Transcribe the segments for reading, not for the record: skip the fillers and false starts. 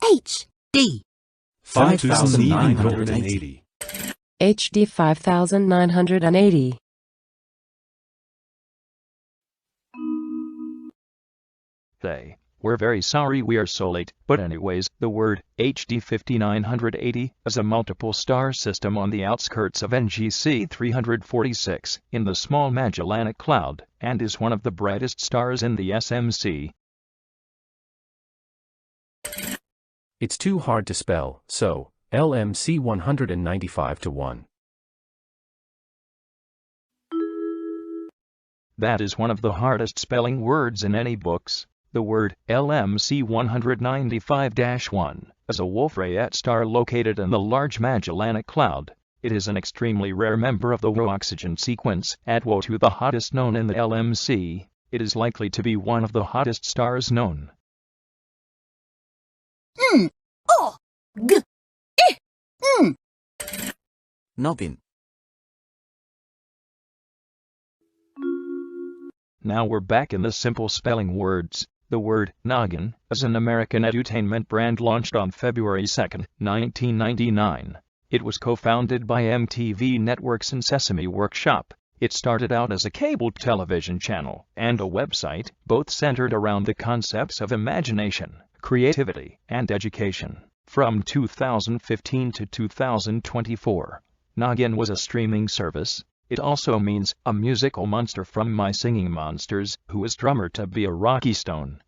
HD 5980. HD 5980. We're very sorry we are so late, but anyways, the word HD 5980 is a multiple star system on the outskirts of NGC 346 in the Small Magellanic Cloud, and is one of the brightest stars in the SMC. It's too hard to spell, so LMC 195-1. That is one of the hardest spelling words in any books. The word LMC 195-1 is a Wolf-Rayet star located in the Large Magellanic Cloud. It is an extremely rare member of the Rho oxygen sequence, at WO2 the hottest known in the LMC. It is likely to be one of the hottest stars known. Noggin. Now we're back in the simple spelling words. The word noggin is an American edutainment brand launched on February 2, 1999. It was co-founded by MTV Networks and Sesame Workshop. It started out as a cable television channel and a website, both centered around the concepts of imagination, creativity, and education. From 2015 to 2024, Noggin was a streaming service. It also means a musical monster from My Singing Monsters, who is drummer to be a Rocky Stone.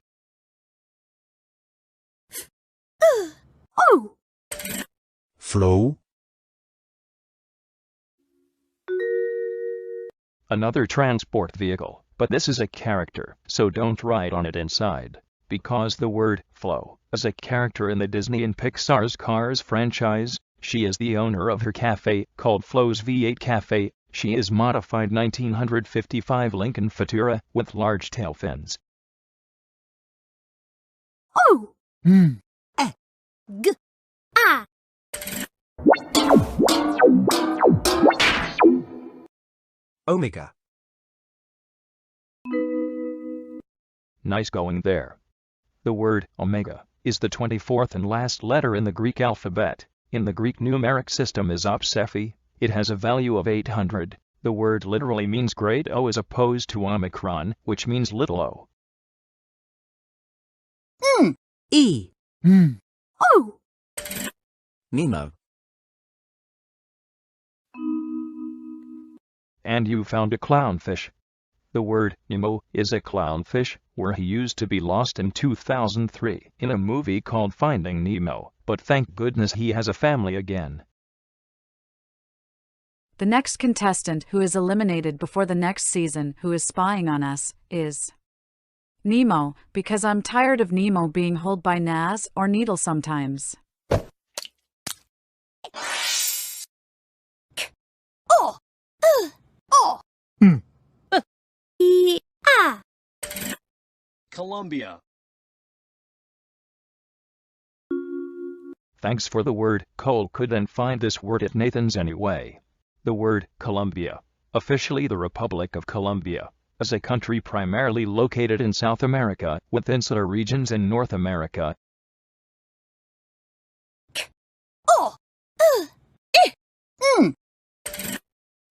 Flow. Another transport vehicle, but this is a character, so don't ride on it inside. Because the word flow is a character in the Disney and Pixar's Cars franchise. She is the owner of her cafe, called Flo's V8 Cafe. She is modified 1955 Lincoln Futura with large tail fins. Omega. Nice going there. The word omega is the 24th and last letter in the Greek alphabet. In the Greek numeric system is Opsephi. It has a value of 800. The word literally means great O as opposed to Omicron, which means little o. E. Nemo. And you found a clownfish. The word Nemo is a clownfish, where he used to be lost in 2003 in a movie called Finding Nemo, but thank goodness he has a family again. The next contestant who is eliminated before the next season who is spying on us is Nemo, because I'm tired of Nemo being held by Naz or Needle sometimes. Colombia. Thanks for the word. Cole couldn't find this word at Nathan's anyway. The word Colombia, officially the Republic of Colombia, is a country primarily located in South America, with insular regions in North America.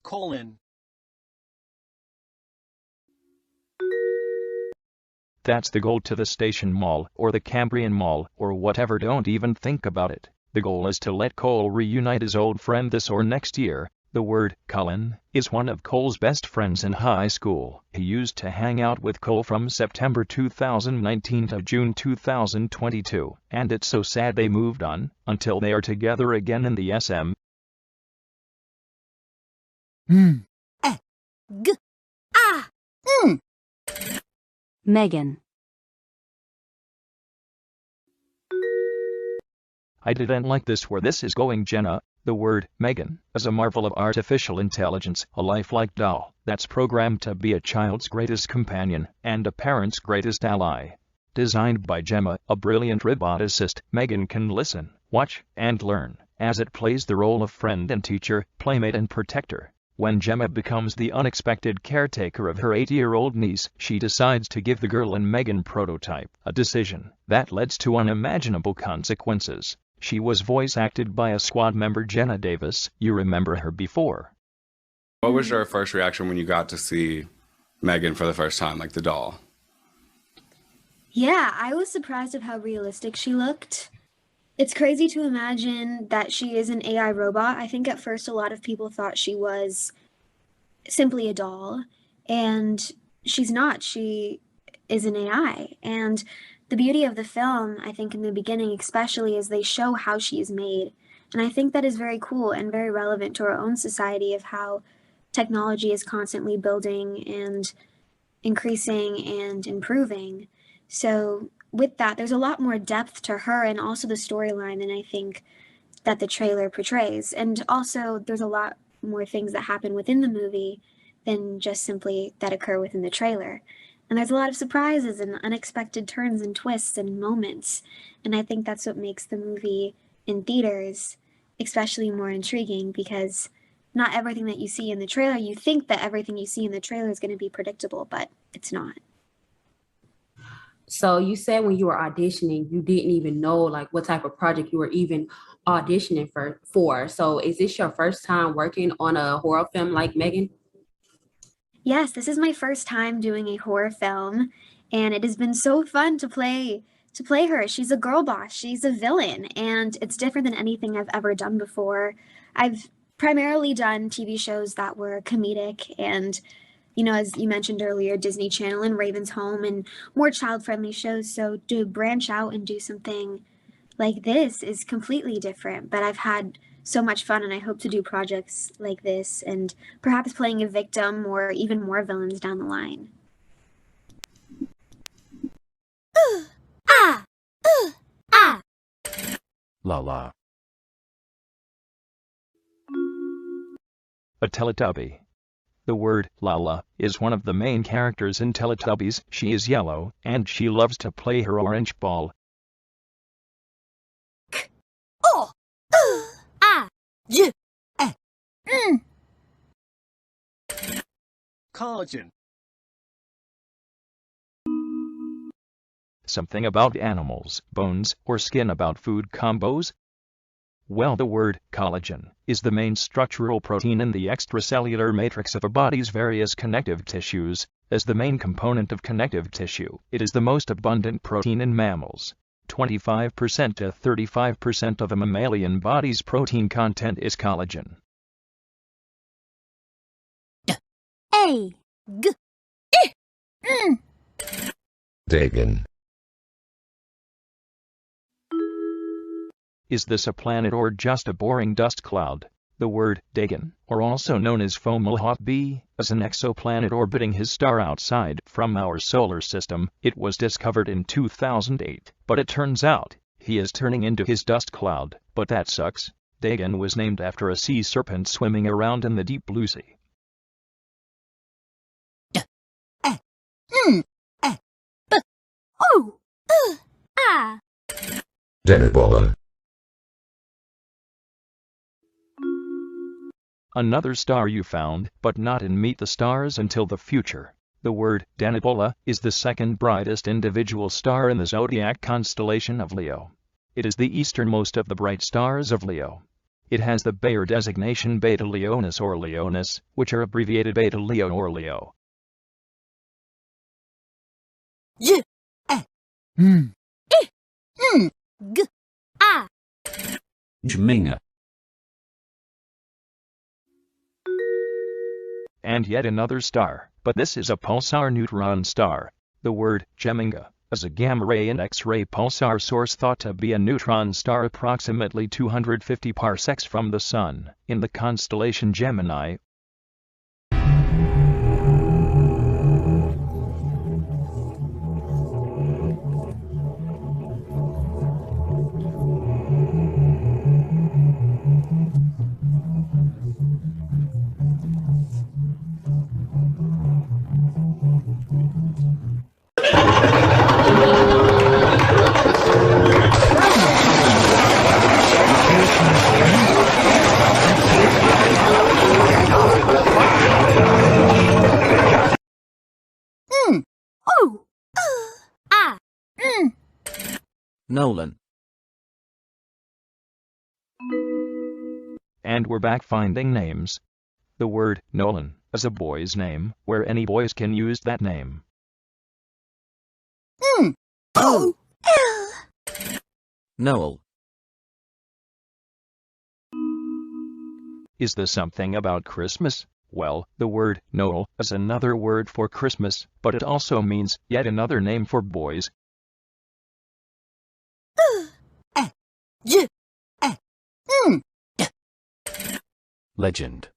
Colin. That's the goal to the Station Mall, or the Cambrian Mall, or whatever. Don't even think about it. The goal is to let Cole reunite his old friend this or next year. The word Colin is one of Cole's best friends in high school. He used to hang out with Cole from September 2019 to June 2022, and it's so sad they moved on, until they are together again in the SM. Megan. I didn't like this where this is going, Jenna. The word Megan is a marvel of artificial intelligence, a lifelike doll that's programmed to be a child's greatest companion and a parent's greatest ally. Designed by Gemma, a brilliant roboticist, Megan can listen, watch, and learn as it plays the role of friend and teacher, playmate and protector. When Gemma becomes the unexpected caretaker of her 8-year-old niece, she decides to give the girl and Megan prototype, a decision that leads to unimaginable consequences. She was voice acted by a squad member, Jenna Davis. You remember her before. What was your first reaction when you got to see Megan for the first time, like the doll? Yeah, I was surprised of how realistic she looked. It's crazy to imagine that she is an AI robot. I think at first a lot of people thought she was simply a doll, and she's not. She is an AI. And the beauty of the film, I think in the beginning especially, is they show how she is made. And I think that is very cool and very relevant to our own society of how technology is constantly building and increasing and improving. So with that, there's a lot more depth to her and also the storyline than I think that the trailer portrays. And also, there's a lot more things that happen within the movie than just simply that occur within the trailer. And there's a lot of surprises and unexpected turns and twists and moments. And I think that's what makes the movie in theaters especially more intriguing, because not everything that you see in the trailer, you think that everything you see in the trailer is going to be predictable, but it's not. So you said when you were auditioning, you didn't even know like what type of project you were even auditioning for. So is this your first time working on a horror film like Megan? Yes, this is my first time doing a horror film, and it has been so fun to play her. She's a girl boss, she's a villain, and it's different than anything I've ever done before. I've primarily done TV shows that were comedic and, you know, as you mentioned earlier, Disney Channel and Raven's Home and more child-friendly shows. So to branch out and do something like this is completely different. But I've had so much fun, and I hope to do projects like this and perhaps playing a victim or even more villains down the line. La la. A Teletubby. The word Lala is one of the main characters in Teletubbies. She is yellow, and she loves to play her orange ball. Collagen. Something about animals, bones, or skin about food combos? Well, the word collagen is the main structural protein in the extracellular matrix of a body's various connective tissues. As the main component of connective tissue, it is the most abundant protein in mammals. 25% to 35% of a mammalian body's protein content is collagen. Dagon. Is this a planet or just a boring dust cloud? The word Dagon, or also known as Fomalhaut b, is an exoplanet orbiting his star outside from our solar system. It was discovered in 2008, but it turns out he is turning into his dust cloud. But that sucks. Dagon was named after a sea serpent swimming around in the deep blue sea. Cannibal. Another star you found, but not in Meet the Stars Until the Future. The word Cannibal is the second brightest individual star in the zodiac constellation of Leo. It is the easternmost of the bright stars of Leo. It has the Bayer designation Beta Leonis or Leonis, which are abbreviated Beta Leo or Leo. Jminga. And yet another star, but this is a pulsar neutron star. The word Geminga is a gamma-ray and X-ray pulsar source thought to be a neutron star approximately 250 parsecs from the Sun, in the constellation Gemini. Nolan. And we're back finding names. The word Nolan is a boy's name, where any boys can use that name. Noel. Is this something about Christmas? Well, the word Noel is another word for Christmas, but it also means yet another name for boys. Legend.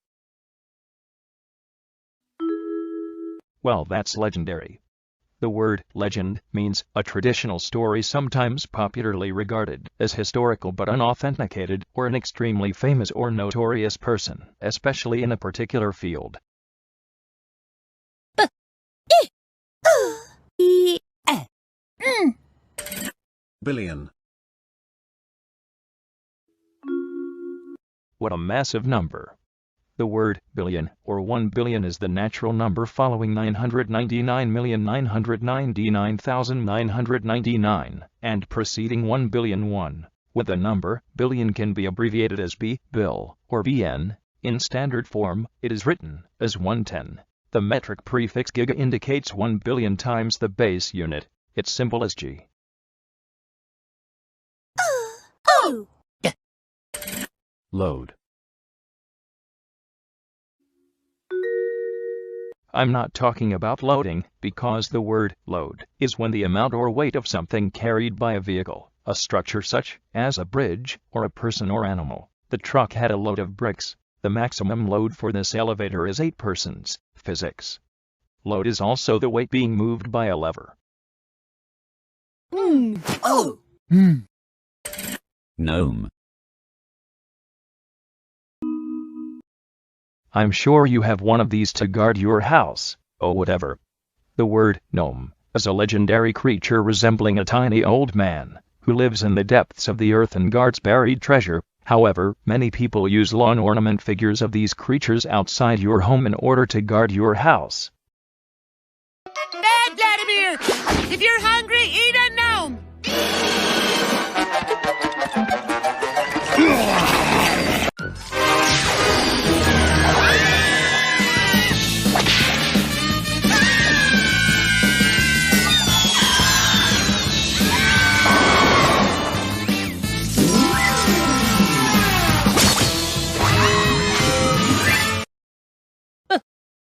Well, that's legendary. The word legend means a traditional story, sometimes popularly regarded as historical but unauthenticated, or an extremely famous or notorious person, especially in a particular field. Billion. What a massive number. The word billion or 1 billion is the natural number following 999,999,999 and preceding 1 billion 1. With the number billion can be abbreviated as B, Bill, or BN. In standard form, it is written as 110. The metric prefix giga indicates 1 billion times the base unit. Its symbol is G. Load. I'm not talking about loading, because the word load is when the amount or weight of something carried by a vehicle, a structure such as a bridge, or a person or animal. The truck had a load of bricks. The maximum load for this elevator is 8 persons. Physics. Load is also the weight being moved by a lever. Gnome. I'm sure you have one of these to guard your house, or whatever. The word gnome is a legendary creature resembling a tiny old man who lives in the depths of the earth and guards buried treasure. However, many people use lawn ornament figures of these creatures outside your home in order to guard your house. Bad Vladimir! If you're hungry, eat a gnome!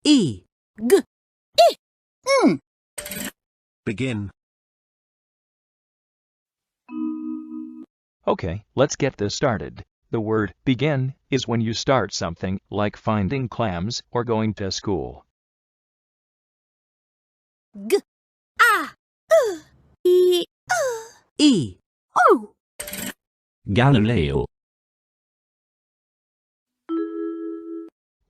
E. Begin. Okay, let's get this started. The word begin is when you start something, like finding clams or going to school. E. Galileo.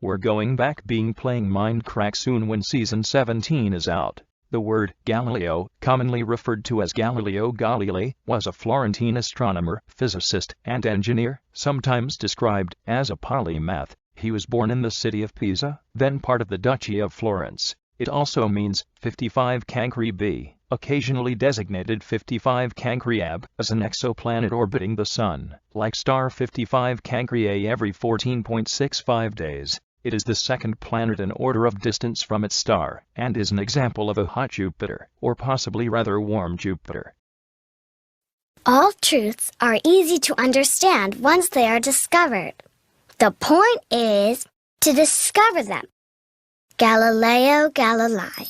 We're going back being playing Minecraft soon when season 17 is out. The word Galileo, commonly referred to as Galileo Galilei, was a Florentine astronomer, physicist, and engineer, sometimes described as a polymath. He was born in the city of Pisa, then part of the Duchy of Florence. It also means 55 Cancri b, occasionally designated 55 Cancri ab, as an exoplanet orbiting the Sun, like star 55 Cancri a every 14.65 days. It is the second planet in order of distance from its star, and is an example of a hot Jupiter, or possibly rather warm Jupiter. All truths are easy to understand once they are discovered. The point is to discover them. Galileo Galilei.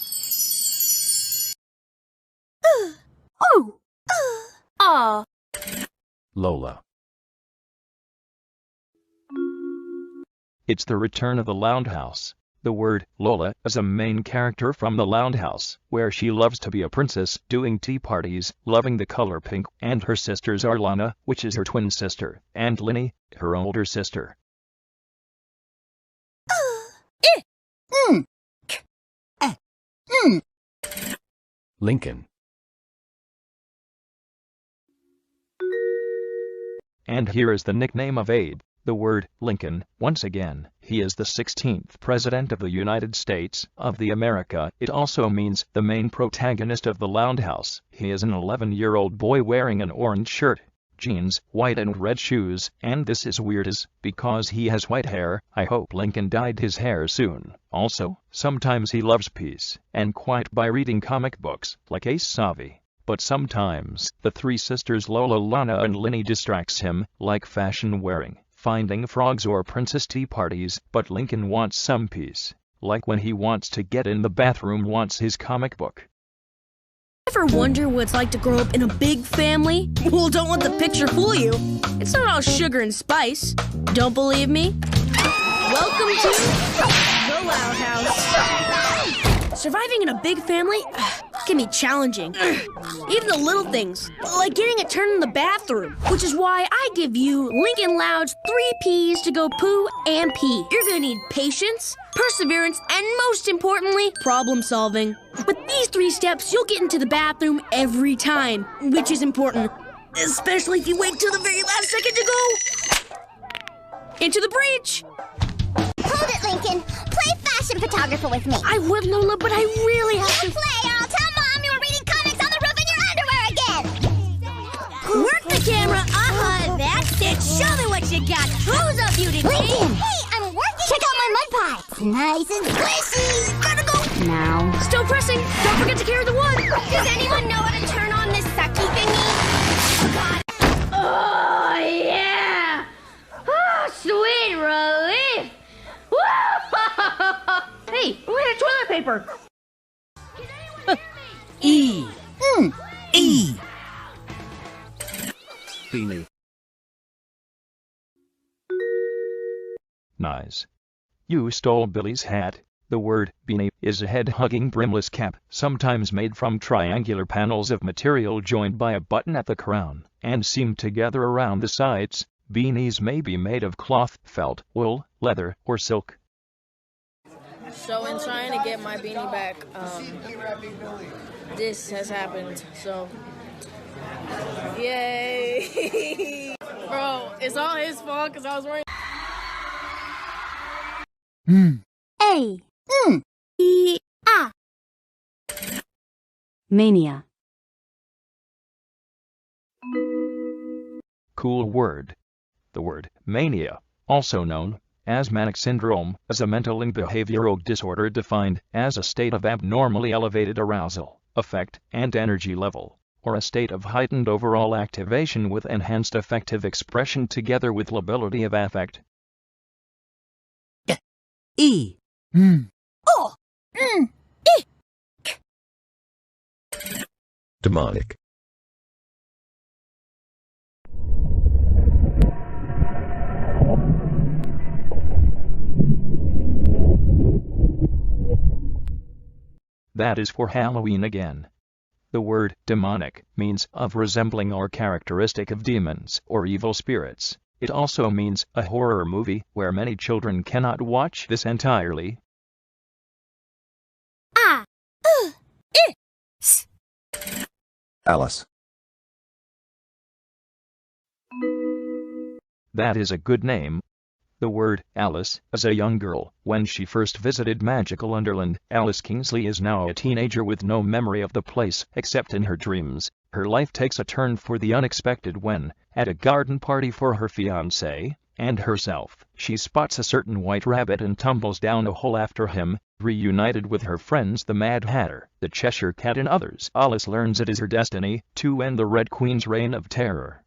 Lola. It's the return of the Lounge House. The word Lola is a main character from the Lounge House, where she loves to be a princess, doing tea parties, loving the color pink, and her sisters are Lana, which is her twin sister, and Linny, her older sister. Lincoln. And here is the nickname of Abe. The word Lincoln, once again, he is the 16th President of the United States of the America. It also means the main protagonist of the Lounge House. He is an 11-year-old boy wearing an orange shirt, jeans, white and red shoes, and this is weird as because he has white hair. I hope Lincoln dyed his hair soon. Also, sometimes he loves peace and quiet by reading comic books like Ace Savi. But sometimes the three sisters Lola, Lana and Linny distracts him, like fashion wearing, finding frogs or princess tea parties. But Lincoln wants some peace, like when he wants to get in the bathroom, wants his comic book. Ever wonder what it's like to grow up in a big family? Well, don't let the picture fool you. It's not all sugar and spice. Don't believe me? Welcome to the Lounge House. Surviving in a big family can be challenging. Even the little things, like getting a turn in the bathroom. Which is why I give you Lincoln Loud's 3 P's to go poo and pee. You're gonna need patience, perseverance, and most importantly, problem solving. With these 3 steps, you'll get into the bathroom every time, which is important, especially if you wait till the very last second to go into the breach. Hold it, Lincoln. Play fashion photographer with me. I would, Lola, but I really have to play, or I'll tell Mom you were reading comics on the roof in your underwear again. Work the camera. That's it. Show me what you got. Who's a beauty queen? Lincoln, hey, I'm working. Check out my mud pie. It's nice and squishy. Gotta go. Now. Still pressing. Don't forget to carry the wood. Does anyone know how to turn on this sucky thingy? Oh, God. Oh, yeah. Oh, sweet relief. Hey, we're out of toilet paper. E. E. Beanie. Nice. You stole Billy's hat. The word beanie is a head-hugging brimless cap, sometimes made from triangular panels of material joined by a button at the crown, and seamed together around the sides. Beanies may be made of cloth, felt, wool, leather, or silk. So in trying to get my beanie back, this has happened, so yay. Bro, it's all his fault because I was wearing A. E. A. Mania. Cool word. The word mania, also known as manic syndrome, is a mental and behavioral disorder defined as a state of abnormally elevated arousal, affect, and energy level, or a state of heightened overall activation with enhanced affective expression together with lability of affect. E. Oh. E. Demonic. That is for Halloween again. The word demonic means of resembling or characteristic of demons or evil spirits. It also means a horror movie where many children cannot watch this entirely. A. S. Alice. That is a good name. The word Alice is a young girl. When she first visited Magical Underland, Alice Kingsley is now a teenager with no memory of the place except in her dreams. Her life takes a turn for the unexpected when, at a garden party for her fiancé and herself, she spots a certain white rabbit and tumbles down a hole after him. Reunited with her friends the Mad Hatter, the Cheshire Cat and others, Alice learns it is her destiny to end the Red Queen's reign of terror.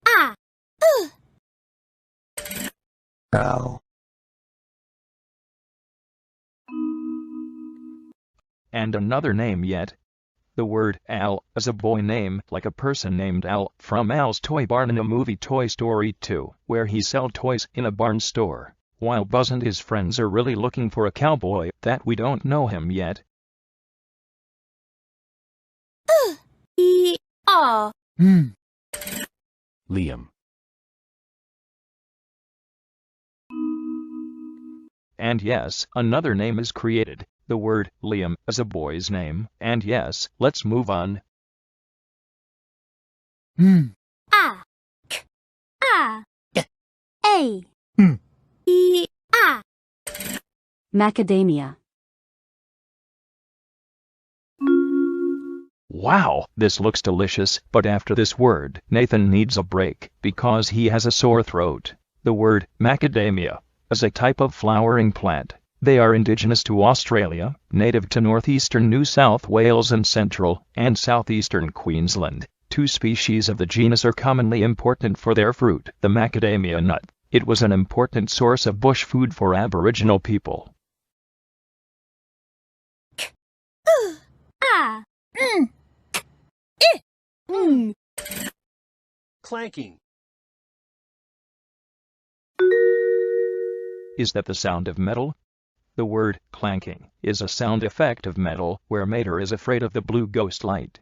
A. Al. And another name yet. The word Al is a boy name like a person named Al from Al's Toy Barn in the movie Toy Story 2, where he sells toys in a barn store, while Buzz and his friends are really looking for a cowboy that we don't know him yet. E. A. Liam. And yes, another name is created. The word Liam is a boy's name. And yes, let's move on. A. A. A. A. Macadamia. Wow, this looks delicious, but after this word, Nathan needs a break, because he has a sore throat. The word macadamia is a type of flowering plant. They are indigenous to Australia, native to northeastern New South Wales and central and southeastern Queensland. Two species of the genus are commonly important for their fruit, the macadamia nut. It was an important source of bush food for Aboriginal people. A. Clanking. Is that the sound of metal? The word clanking is a sound effect of metal where Mater is afraid of the blue ghost light.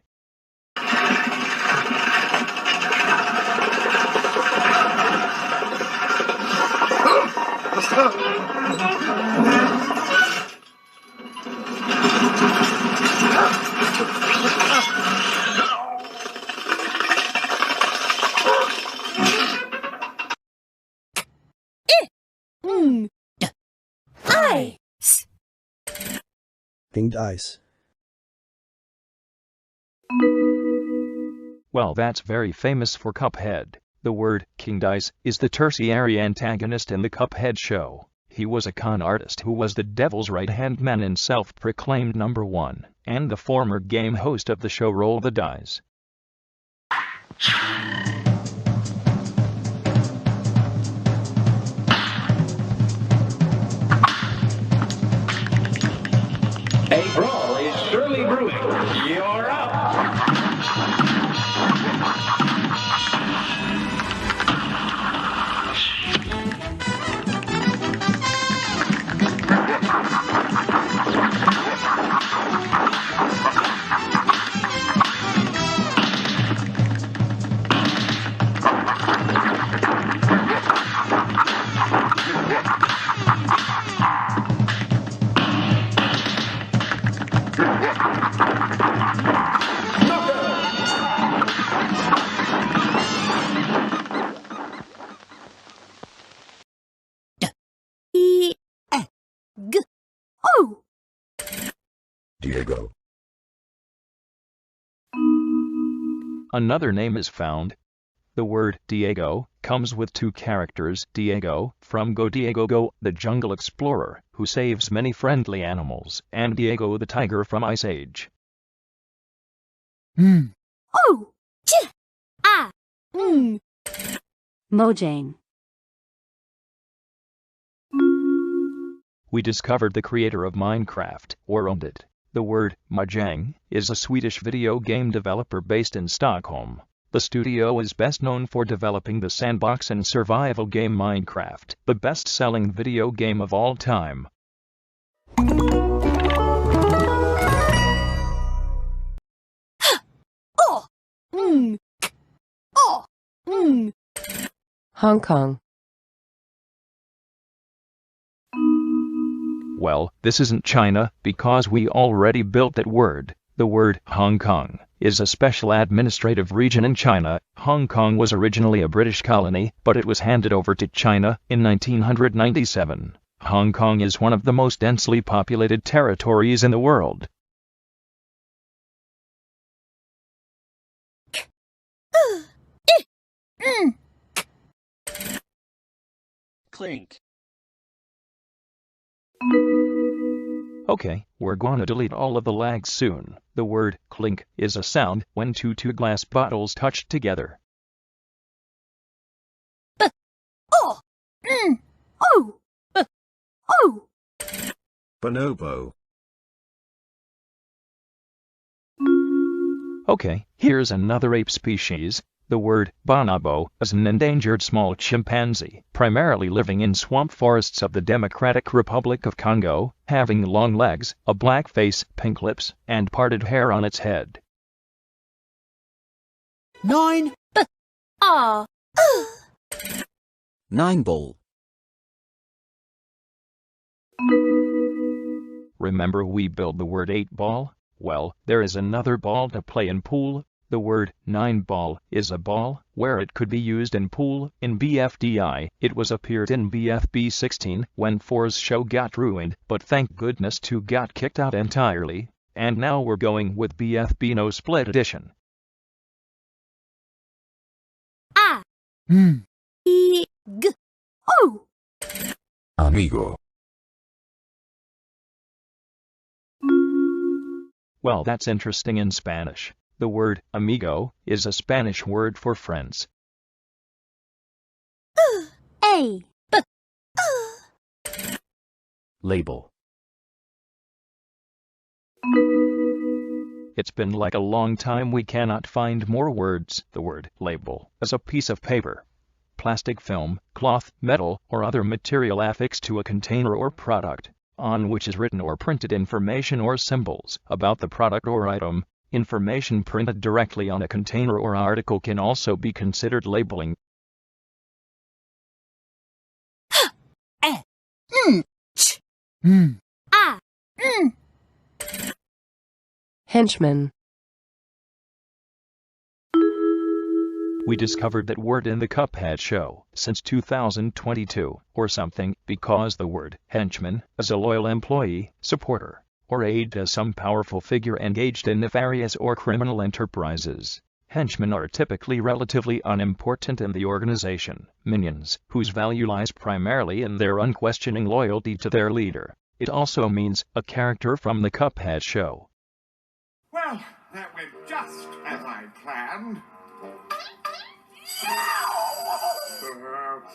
Ice. Pinged ice. Well, that's very famous for Cuphead. The word King Dice is the tertiary antagonist in the Cuphead show. He was a con artist who was the devil's right-hand man and self-proclaimed number one, and the former game host of the show Roll the Dice. A brawl is surely brewing. You're up. Diego. Another name is found. The word Diego comes with two characters, Diego, from Go Diego Go, the jungle explorer, who saves many friendly animals, and Diego the tiger from Ice Age. Mojang. We discovered the creator of Minecraft, or owned it. The word Mojang is a Swedish video game developer based in Stockholm. The studio is best known for developing the sandbox and survival game Minecraft, the best-selling video game of all time. Hong Kong. Well, this isn't China, because we already built that word. The word Hong Kong is a special administrative region in China. Hong Kong was originally a British colony, but it was handed over to China in 1997. Hong Kong is one of the most densely populated territories in the world. Clink. Okay, we're gonna delete all of the lag soon. The word clink is a sound when two glass bottles touch together. Bonobo. Okay, here's another ape species. The word bonobo is an endangered small chimpanzee, primarily living in swamp forests of the Democratic Republic of Congo, having long legs, a black face, pink lips, and parted hair on its head. 9. 9 ball. Remember we built the word 8 ball? Well, there is another ball to play in pool. The word 9-ball is a ball where it could be used in pool. In BFDI, it was appeared in BFB 16 when 4's show got ruined, but thank goodness 2 got kicked out entirely, and now we're going with BFB no split edition. A-I-G-O. Amigo. Well, that's interesting. In Spanish, the word amigo is a Spanish word for friends. A. B. Label. It's been like a long time we cannot find more words. The word label is a piece of paper, plastic film, cloth, metal, or other material affixed to a container or product, on which is written or printed information or symbols about the product or item. Information printed directly on a container or article can also be considered labeling. Henchman. We discovered that word in the Cuphead show since 2022 or something, because the word henchman is a loyal employee, supporter, or aide to some powerful figure engaged in nefarious or criminal enterprises. Henchmen are typically relatively unimportant in the organization, minions, whose value lies primarily in their unquestioning loyalty to their leader. It also means a character from the Cuphead show. Well, that went just as I planned.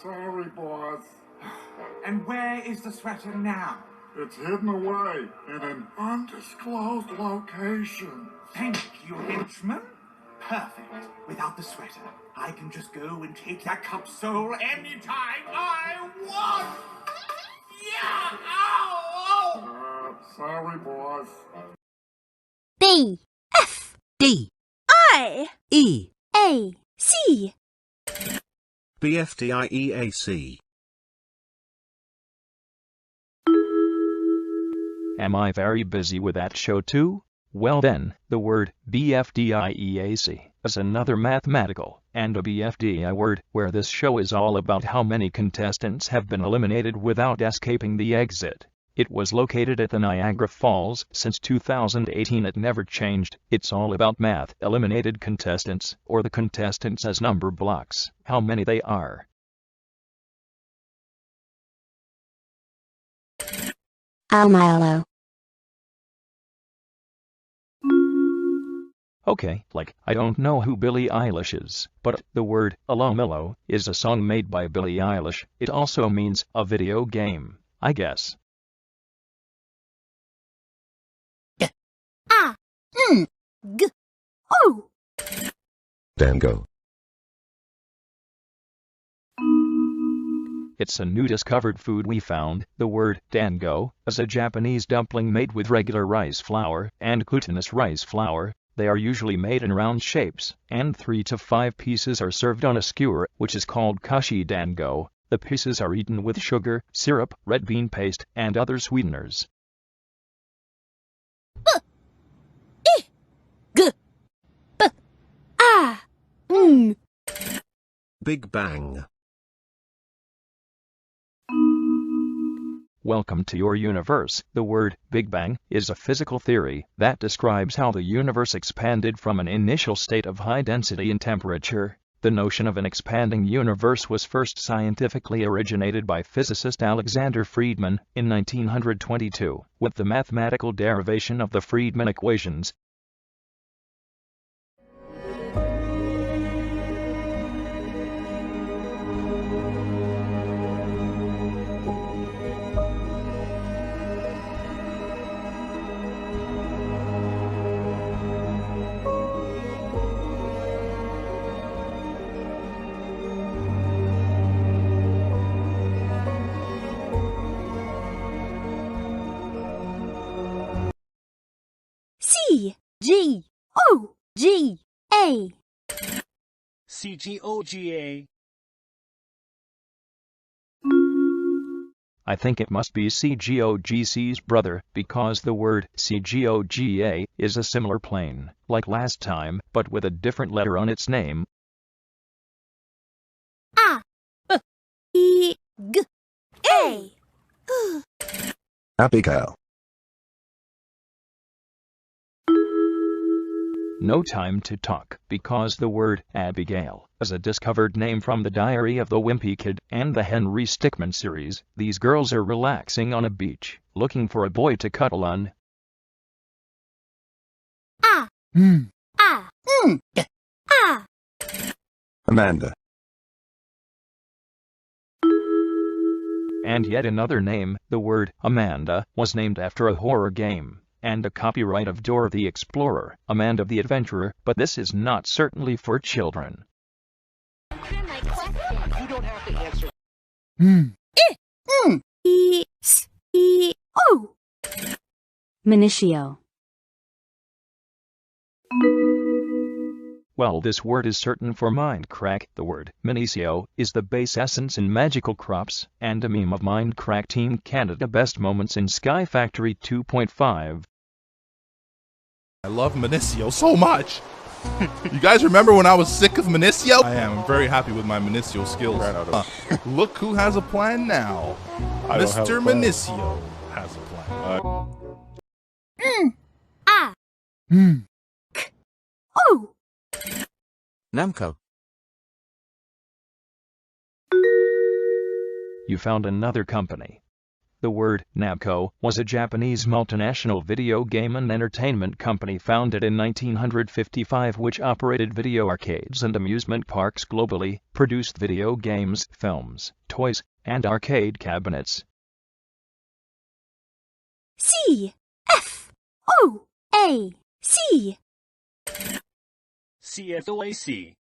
Sorry, boss. And where is the sweater now? It's hidden away in an undisclosed location. Thank you, henchman. Perfect. Without the sweater, I can just go and take that capsule anytime I want. Yeah! Ow! Sorry, boss. B. F. D. I. E. A. C. BFDI EAC. Am I very busy with that show too? Well then, the word BFDIEAC is another mathematical and a BFDI word where this show is all about how many contestants have been eliminated without escaping the exit. It was located at the Niagara Falls since 2018. It never changed. It's all about math. Eliminated contestants, or the contestants as number blocks, how many they are. Almilo. Okay, like, I don't know who Billie Eilish is, but the word Alomilo is a song made by Billie Eilish. It also means a video game, I guess. G-O. Dango. It's a new discovered food we found. The word dango is a Japanese dumpling made with regular rice flour and glutinous rice flour. They are usually made in round shapes, and 3 to 5 pieces are served on a skewer, which is called kashi dango. The pieces are eaten with sugar, syrup, red bean paste, and other sweeteners. Big Bang. Welcome to your universe. The word Big Bang is a physical theory that describes how the universe expanded from an initial state of high density and temperature. The notion of an expanding universe was first scientifically originated by physicist Alexander Friedmann in 1922 with the mathematical derivation of the Friedmann equations. C-G-O-G-A. C-GOGA. I think it must be C-GOGC's brother, because the word C-GOGA is a similar plane, like last time, but with a different letter on its name. A-B-E-G-A. Abigail. No time to talk, because the word Abigail is a discovered name from the Diary of the Wimpy Kid and the Henry Stickmin series. These girls are relaxing on a beach, looking for a boy to cuddle on. Amanda. And yet another name, the word Amanda, was named after a horror game and a copyright of Dora the Explorer, Amanda the Adventurer, but this is not certainly for children. You don't have to answer. E-S-E-O. Minitio. Well, this word is certain for Mindcrack. The word Minitio is the base essence in Magical Crops and a meme of Mindcrack Team Canada Best Moments in Sky Factory 2.5. I love Minitio so much. You guys remember when I was sick of Minitio? I am. I'm very happy with my Minitio skills. Look who has a plan now. Mr. Minitio has a plan. Oh. Namco. You found another company. The word Namco was a Japanese multinational video game and entertainment company founded in 1955 which operated video arcades and amusement parks globally, produced video games, films, toys, and arcade cabinets. C-F-O-A-C. CFOAC.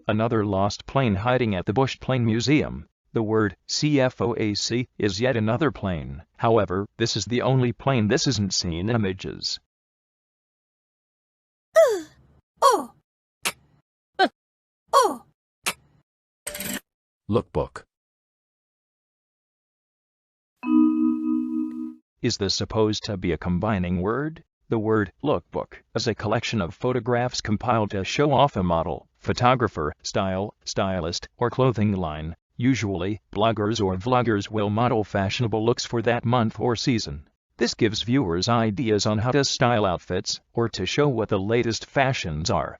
Another lost plane hiding at the Bush Plane Museum. The word CFOAC is yet another plane. However, this is the only plane this isn't seen in images. Lookbook. Is this supposed to be a combining word? The word lookbook is a collection of photographs compiled to show off a model, photographer, style, stylist, or clothing line. Usually, bloggers or vloggers will model fashionable looks for that month or season. This gives viewers ideas on how to style outfits or to show what the latest fashions are.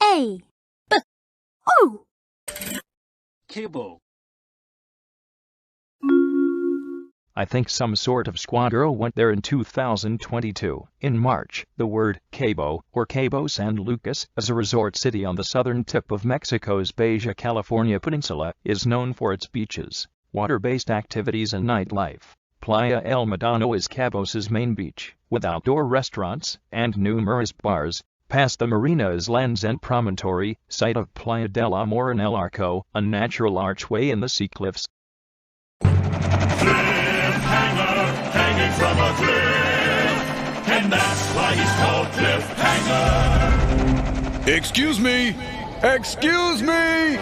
A-B-O. Cabo. I think some sort of squad girl went there in 2022. In March, the word Cabo, or Cabo San Lucas, as a resort city on the southern tip of Mexico's Baja California peninsula, is known for its beaches, water-based activities and nightlife. Playa El Madano is Cabos's main beach, with outdoor restaurants and numerous bars. Past the marina is Land's End Promontory, site of Playa del Amor en el Arco, a natural archway in the sea cliffs. Hanging from a cliff, and that's why he's called Cliffhanger. Excuse me! Excuse me!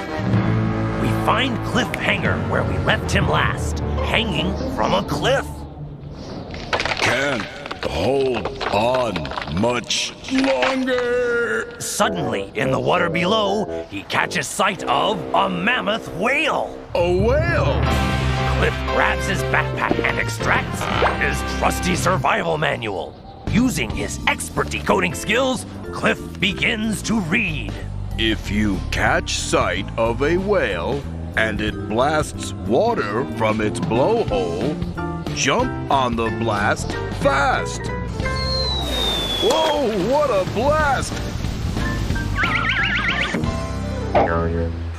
We find Cliffhanger where we left him last, hanging from a cliff. Can't hold on much longer. Suddenly, in the water below, he catches sight of a mammoth whale. A whale? Cliff grabs his backpack and extracts his trusty survival manual. Using his expert decoding skills, Cliff begins to read. If you catch sight of a whale and it blasts water from its blowhole, jump on the blast fast. Whoa, what a blast!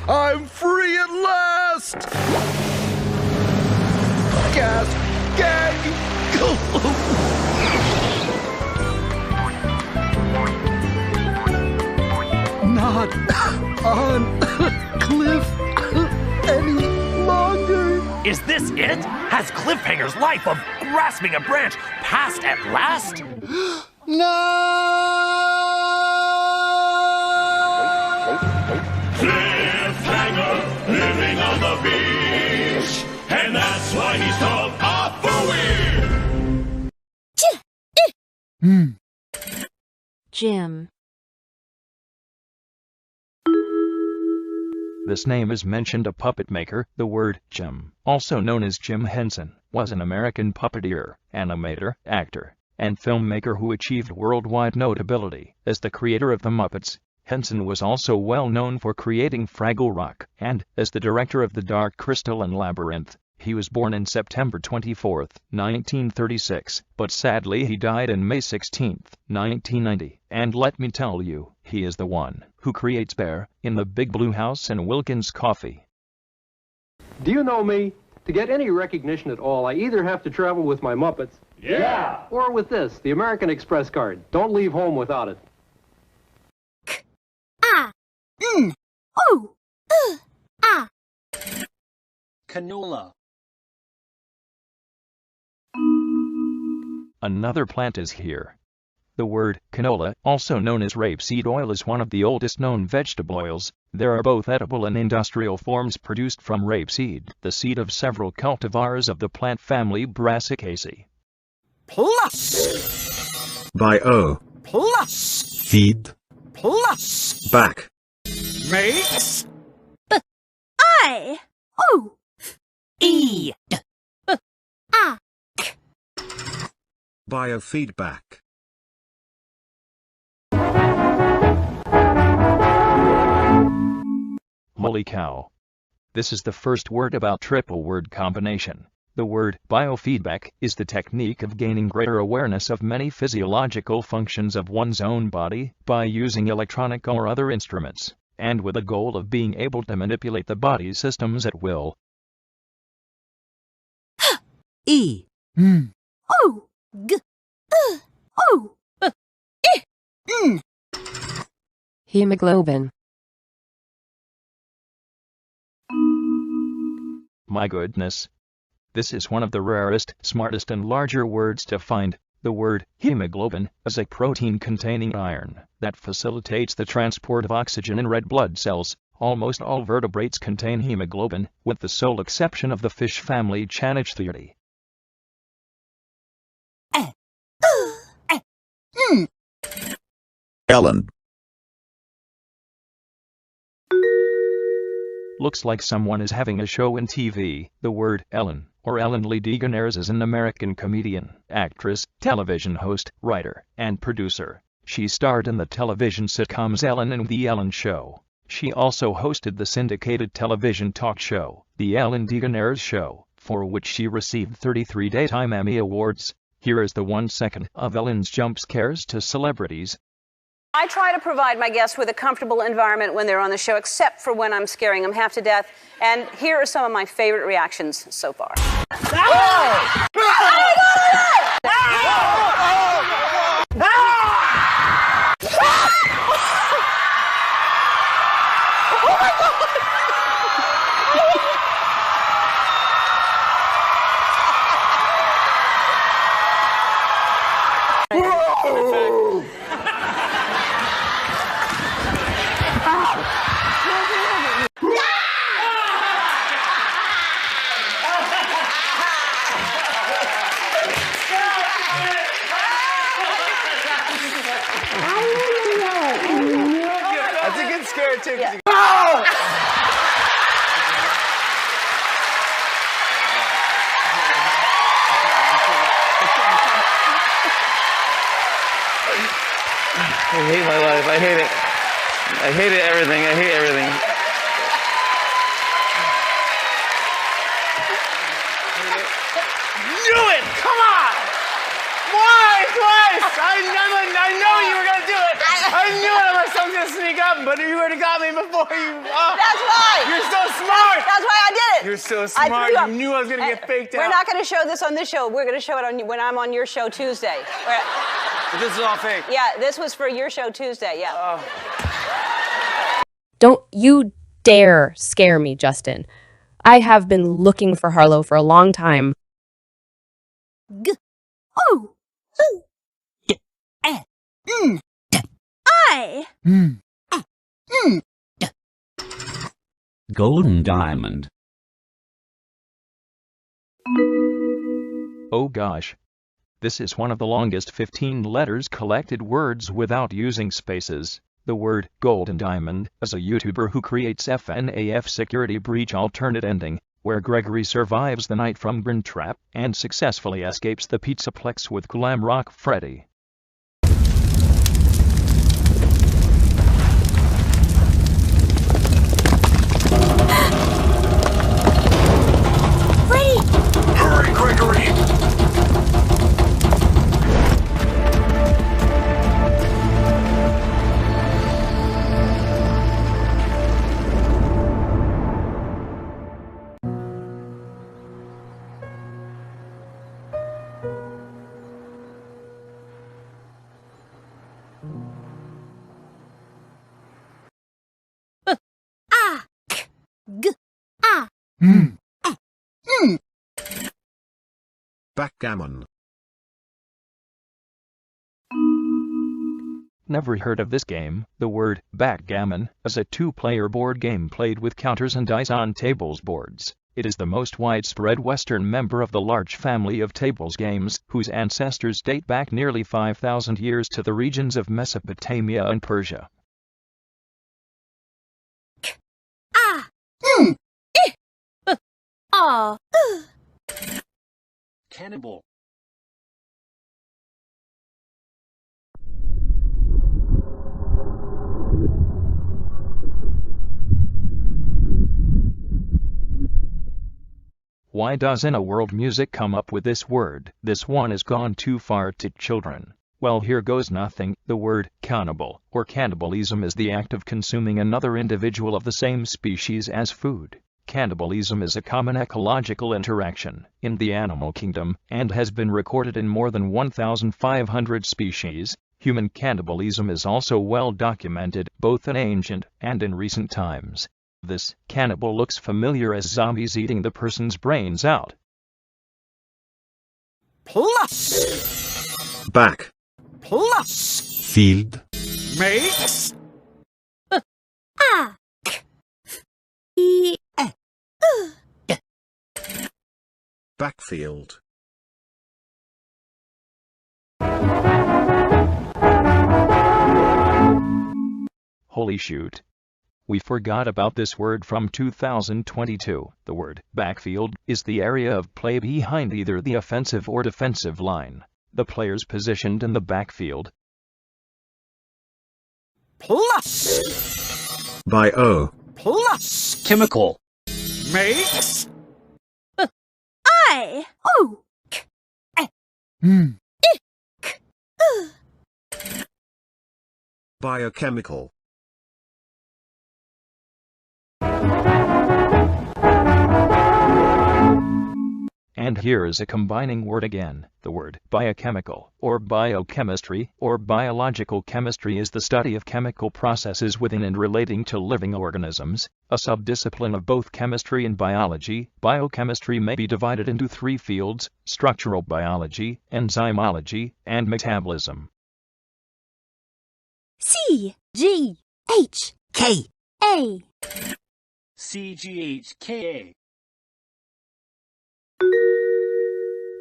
I'm free at last! Gasp! Gag! Not on cliff any longer. Is this it? Has Cliffhanger's life of grasping a branch passed at last? No! Jim. This name is mentioned a puppet maker. The word Jim, also known as Jim Henson, was an American puppeteer, animator, actor, and filmmaker who achieved worldwide notability. As the creator of the Muppets, Henson was also well known for creating Fraggle Rock, and as the director of The Dark Crystal and Labyrinth. He was born in September 24, 1936, but sadly he died on May 16, 1990. And let me tell you, he is the one who creates Bear in the Big Blue House and Wilkins Coffee. Do you know me? To get any recognition at all, I either have to travel with my Muppets, Yeah! or with this, the American Express card. Don't leave home without it. Oh. Canola. Another plant is here. The word canola, also known as rapeseed oil, is one of the oldest known vegetable oils. There are both edible and industrial forms produced from rapeseed, the seed of several cultivars of the plant family Brassicaceae. Plus. Bio. Plus. Feed. Plus. Back. Makes. I. Oh. E. Biofeedback. Holy cow. This is the first word about triple word combination. The word biofeedback is the technique of gaining greater awareness of many physiological functions of one's own body by using electronic or other instruments, and with the goal of being able to manipulate the body's systems at will. E. Oh. Oh. Hemoglobin. My goodness. This is one of the rarest, smartest and larger words to find. The word hemoglobin is a protein containing iron that facilitates the transport of oxygen in red blood cells. Almost all vertebrates contain hemoglobin, with the sole exception of the fish family Channichthyridae. Ellen. Looks like someone is having a show in TV. The word Ellen, or Ellen Lee DeGeneres, is an American comedian, actress, television host, writer, and producer. She starred in the television sitcoms Ellen and The Ellen Show. She also hosted the syndicated television talk show, The Ellen DeGeneres Show, for which she received 33 Daytime Emmy Awards. Here is the 1 second of Ellen's jump scares to celebrities. I try to provide my guests with a comfortable environment when they're on the show, except for when I'm scaring them half to death. And here are some of my favorite reactions so far. That's a good scare too. Yeah. I hate my life. I hate it. I hate it, everything. I hate everything. Knew it! Come on! Why? Twice! I know you were gonna do it! I knew it unless I was gonna sneak up, but you already got me before you. That's why! You're so smart! That's why I did it! You're so smart. You knew I was gonna get faked out. We're not gonna show this on this show. We're gonna show it on when I'm on your show Tuesday. But this is all fake. Yeah, this was for your show Tuesday, yeah. Don't you dare scare me, Justin. I have been looking for Harlow for a long time. Oh. I. Golden diamond. Oh gosh. This is one of the longest 15 letters collected words without using spaces. The word Golden Diamond is a YouTuber who creates FNAF security breach alternate ending, where Gregory survives the night from Burn Trap and successfully escapes the Pizzaplex with Glam Rock Freddy. Hurry, Gregory! Backgammon. Never heard of this game? The word Backgammon is a two-player board game played with counters and dice on tables boards. It is the most widespread Western member of the large family of tables games, whose ancestors date back nearly 5,000 years to the regions of Mesopotamia and Persia. Cannibal. Why doesn't a world music come up with this word? This one has gone too far to children. Well, here goes nothing. The word cannibal or cannibalism is the act of consuming another individual of the same species as food. Cannibalism is a common ecological interaction in the animal kingdom and has been recorded in more than 1,500 species. Human cannibalism is also well documented, both in ancient and in recent times. This cannibal looks familiar as zombies eating the person's brains out. Plus. Back. Plus. Field. Makes. Backfield. Holy shoot. We forgot about this word from 2022. The word backfield is the area of play behind either the offensive or defensive line. The players positioned in the backfield. Plus. Bio. Plus. Chemical. Makes. I. Oh. Biochemical. And here is a combining word again. The word biochemical, or biochemistry, or biological chemistry is the study of chemical processes within and relating to living organisms, a subdiscipline of both chemistry and biology. Biochemistry may be divided into three fields: structural biology, enzymology, and metabolism. C-G-H-K-A. C-GHKA.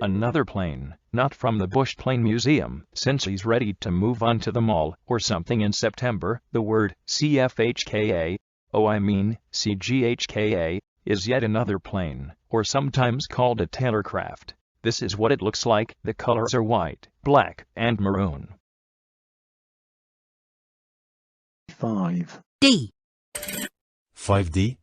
Another plane, not from the Bush Plane Museum, since he's ready to move on to the mall or something in September. The word C-GHKA, C-GHKA, is yet another plane, or sometimes called a Taylorcraft. This is what it looks like. The colors are white, black, and maroon. 5D. 5D.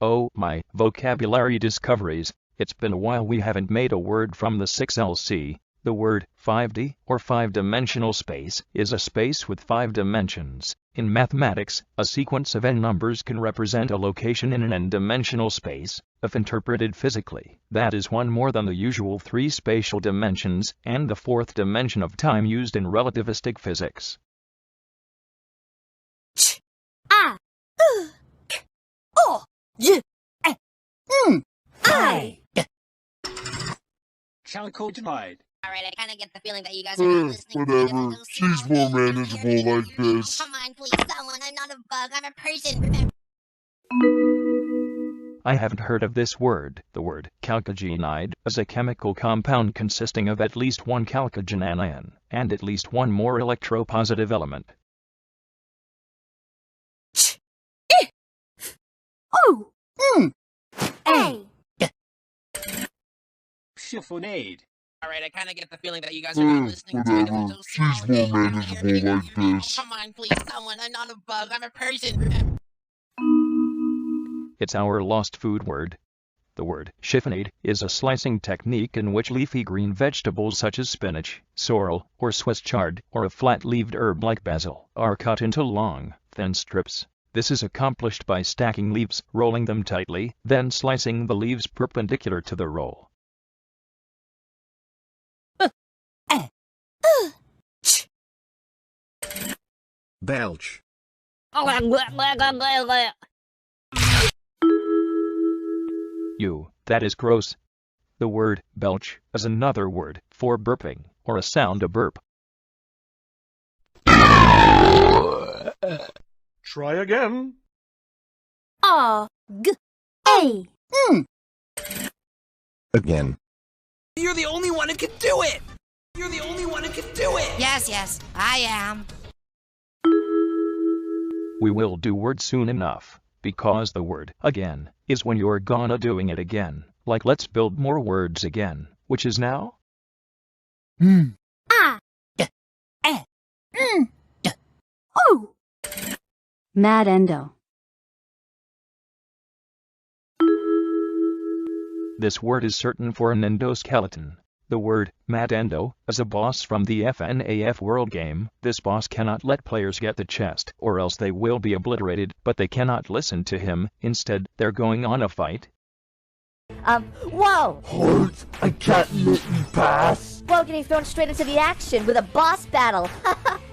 Oh my vocabulary discoveries, it's been a while we haven't made a word from the 6LC. The word 5D, or five-dimensional space, is a space with 5 dimensions. In mathematics, a sequence of n numbers can represent a location in an n-dimensional space, if interpreted physically. That is one more than the usual 3 spatial dimensions, and the 4th dimension of time used in relativistic physics. Chalcogenide. Alright, I kind of get the feeling that you guys are not listening. Whatever. She's more manageable like this. Come on, please, someone. I'm not a bug. I'm a person. I haven't heard of this word. The word chalcogenide is a chemical compound consisting of at least one chalcogen anion and at least one more electropositive element. O. A. Chiffonade. Alright, I kind of get the feeling that you guys are not listening to it. I'm so sorry. Come on, please, someone. I'm not a bug. I'm a person. It's our lost food word. The word chiffonade is a slicing technique in which leafy green vegetables such as spinach, sorrel, or Swiss chard, or a flat-leaved herb like basil, are cut into long, thin strips. This is accomplished by stacking leaves, rolling them tightly, then slicing the leaves perpendicular to the roll. Belch. That is gross. The word belch is another word for burping, or a sound of burp. Try again. A. Again. You're the only one who can do it! You're the only one who can do it! Yes, I am. We will do words soon enough, because the word again is when you're gonna doing it again, like let's build more words again, which is now? O. Mad Endo. This word is certain for an endoskeleton. The word Mad Endo is a boss from the FNAF World game. This boss cannot let players get the chest, or else they will be obliterated, but they cannot listen to him. Instead, they're going on a fight. Whoa! Hold! I can't let you pass! Whoa, getting thrown straight into the action with a boss battle!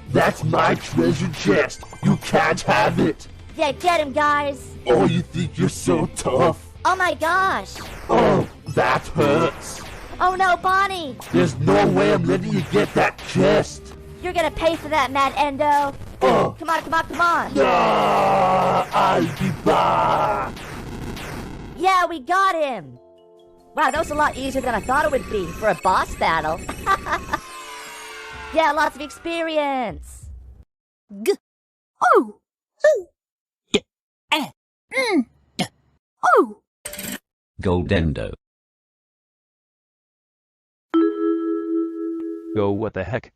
That's my treasure chest! You can't have it! Yeah, get him, guys! Oh, you think you're so tough? Oh my gosh! Oh, that hurts! Oh no, Bonnie! There's no way I'm letting you get that chest! You're gonna pay for that, Mad Endo! Oh! Come on! Nah, I'll be back! Yeah, we got him! Wow, that was a lot easier than I thought it would be for a boss battle. Yeah, lots of experience! O. O. Goldendo. Go what the heck?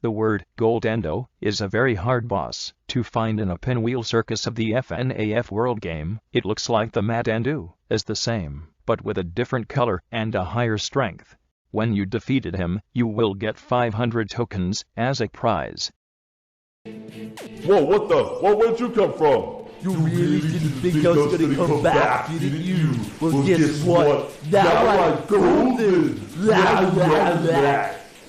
The word Goldendo is a very hard boss to find in a pinwheel circus of the FNAF World game. It looks like the Mad Endo is the same, but with a different color and a higher strength. When you defeated him, you will get 500 tokens as a prize. Whoa, what the? Where'd you come from? You really didn't think I was gonna come back, didn't you? Well, guess what? Now I'm golden!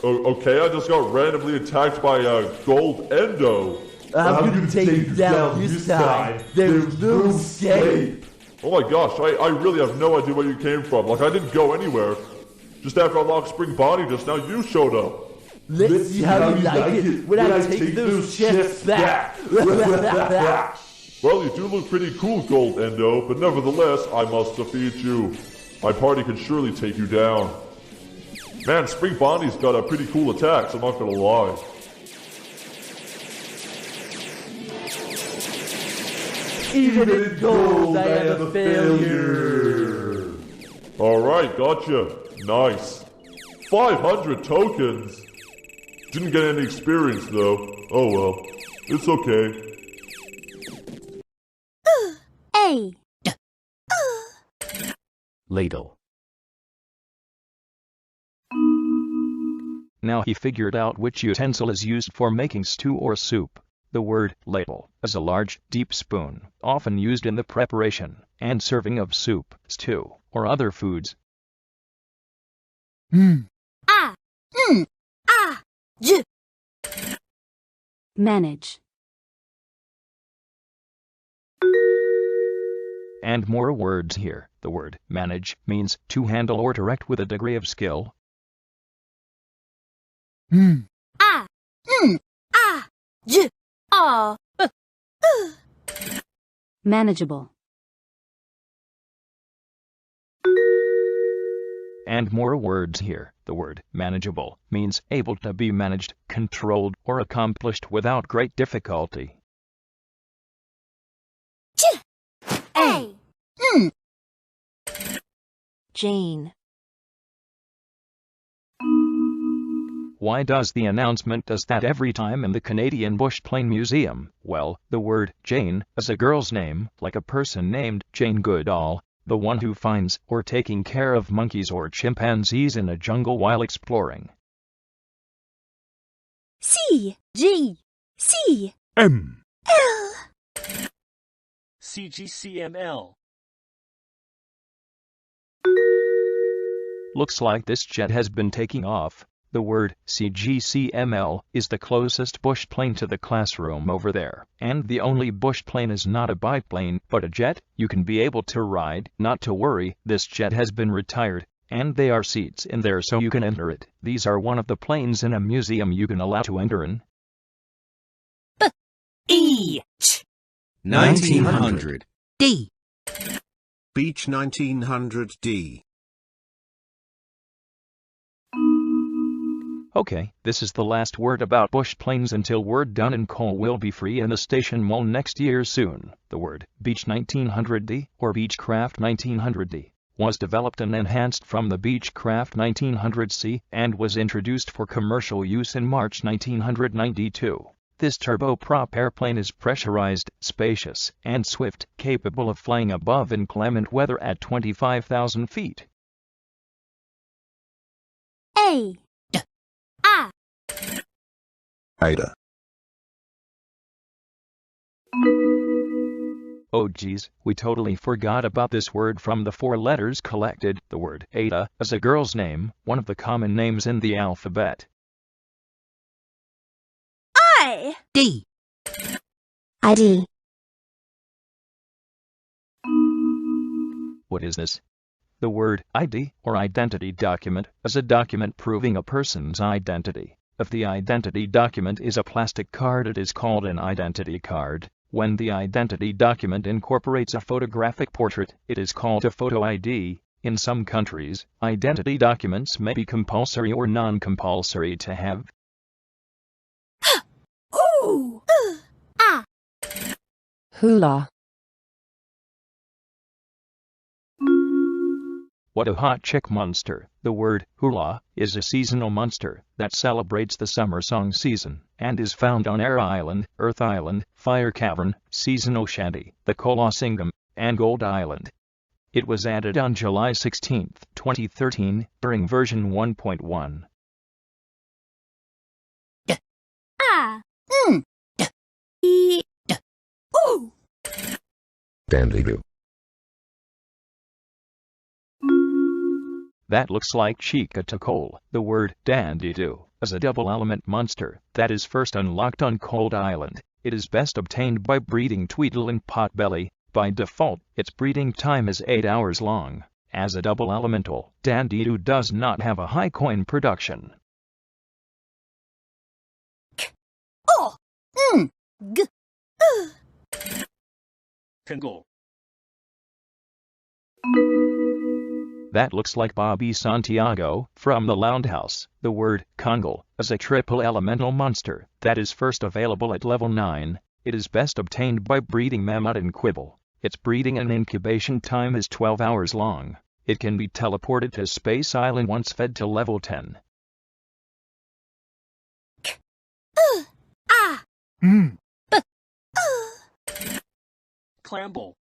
Okay, I just got randomly attacked by a gold endo. I'm gonna take you down this time. There's no escape. Oh my gosh, I really have no idea where you came from. Like, I didn't go anywhere. Just after I locked Spring Bonnie just now, you showed up. Let's see how you like it when I take those chests back. Well, you do look pretty cool, Gold Endo, but nevertheless, I must defeat you. My party can surely take you down. Man, Spring Bonnie's got a pretty cool attack, so I'm not gonna lie. Even in gold, I am a failure. Alright, gotcha. Nice. 500 tokens. Didn't get any experience, though. Oh well. It's okay. A. Ladle. Now he figured out which utensil is used for making stew or soup. The word ladle is a large, deep spoon, often used in the preparation and serving of soup, stew, or other foods. Manage. And more words here. The word manage means to handle or direct with a degree of skill. Manageable. And more words here. The word manageable means able to be managed, controlled, or accomplished without great difficulty. A. Jane. Why does the announcement does that every time in the Canadian Bush Plane Museum? Well, the word Jane is a girl's name, like a person named Jane Goodall, the one who finds or taking care of monkeys or chimpanzees in a jungle while exploring. C-G-C-M-L. C-GCML. Looks like this jet has been taking off. The word C-GCML is the closest bush plane to the classroom over there. And the only bush plane is not a biplane, but a jet you can be able to ride. Not to worry, this jet has been retired, and there are seats in there so you can enter it. These are one of the planes in a museum you can allow to enter in. Beech. 1900. D. Beech 1900D. Okay, this is the last word about bush planes until we're done, and Cole will be free in the station mall next year soon. The word Beech 1900D, or Beechcraft 1900D, was developed and enhanced from the Beechcraft 1900C and was introduced for commercial use in March 1992. This turboprop airplane is pressurized, spacious, and swift, capable of flying above inclement weather at 25,000 feet. A. A. Ida. Oh geez, we totally forgot about this word from the 4 letters collected. The word Ada is a girl's name, one of the common names in the alphabet. I. D. ID. What is this? The word ID, or identity document, is a document proving a person's identity. If the identity document is a plastic card, it is called an identity card. When the identity document incorporates a photographic portrait, it is called a photo ID. In some countries, identity documents may be compulsory or non-compulsory to have. Ooh. Ah. Hula. What a hot chick monster. The word hula is a seasonal monster that celebrates the summer song season and is found on Air Island, Earth Island, Fire Cavern, Seasonal Shanty, the Colosingum, and Gold Island. It was added on July 16, 2013, during version 1.1. Ah. E. Ooh. Dandy-doo. That looks like Chica to Cole. The word dandy-doo is a double-element monster that is first unlocked on Cold Island. It is best obtained by breeding Tweedle and Potbelly. By default, its breeding time is 8 hours long. As a double elemental, dandy-doo does not have a high coin production. Oh. G. Cannibal. That looks like Bobby Santiago from the Roundhouse. The word Cannibal is a triple elemental monster that is first available at level 9. It is best obtained by breeding Mammoth and Quibble. Its breeding and incubation time is 12 hours long. It can be teleported to Space Island once fed to level 10. Ah. Clamble.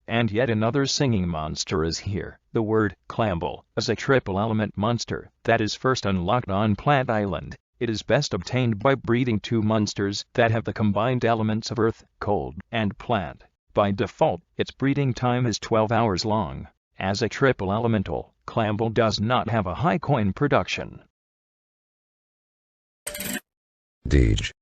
And yet another singing monster is here. The word Clamble is a triple element monster that is first unlocked on Plant Island. It is best obtained by breeding 2 monsters that have the combined elements of earth, cold, and plant. By default, its breeding time is 12 hours long. As a triple elemental, Clamble does not have a high coin production. Deej.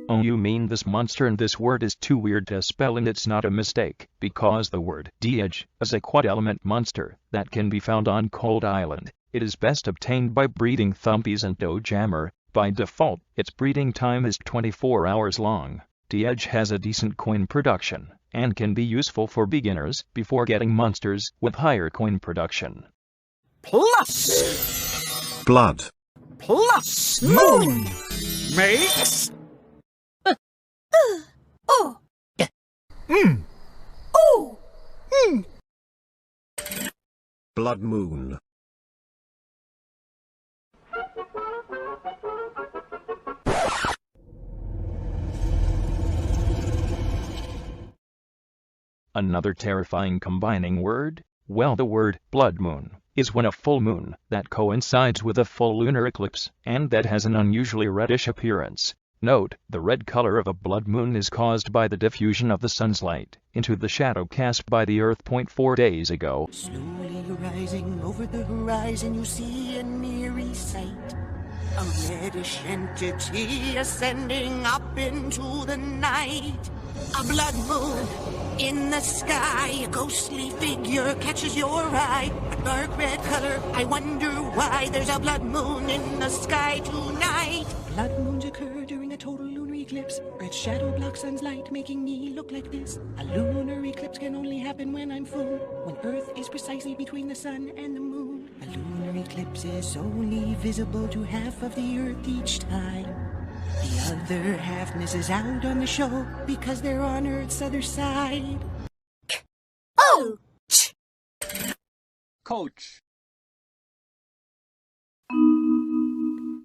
Oh, you mean this monster, and this word is too weird to spell, and it's not a mistake, because the word Deej is a quad-element monster that can be found on Cold Island. It is best obtained by breeding Thumpies and Dojammer. By default, its breeding time is 24 hours long. The Edge has a decent coin production, and can be useful for beginners before getting monsters with higher coin production. Plus Blood. plus moon makes Oh. Oh. Blood moon. Another terrifying combining word? Well, the word blood moon is when a full moon that coincides with a full lunar eclipse and that has an unusually reddish appearance. Note, the red color of a blood moon is caused by the diffusion of the sun's light into the shadow cast by the Earth 4 days ago. Slowly rising over the horizon, you see an eerie sight. A reddish entity ascending up into the night. A blood moon in the sky, a ghostly figure catches your eye. A dark red color, I wonder why there's a blood moon in the sky tonight. Blood moons occur during a total lunar eclipse. Red shadow blocks sun's light, making me look like this. A lunar eclipse can only happen when I'm full, when Earth is precisely between the sun and the moon. A lunar eclipse is only visible to half of the Earth each time. The other half misses out on the show because they're on Earth's other side. Oh. Coach.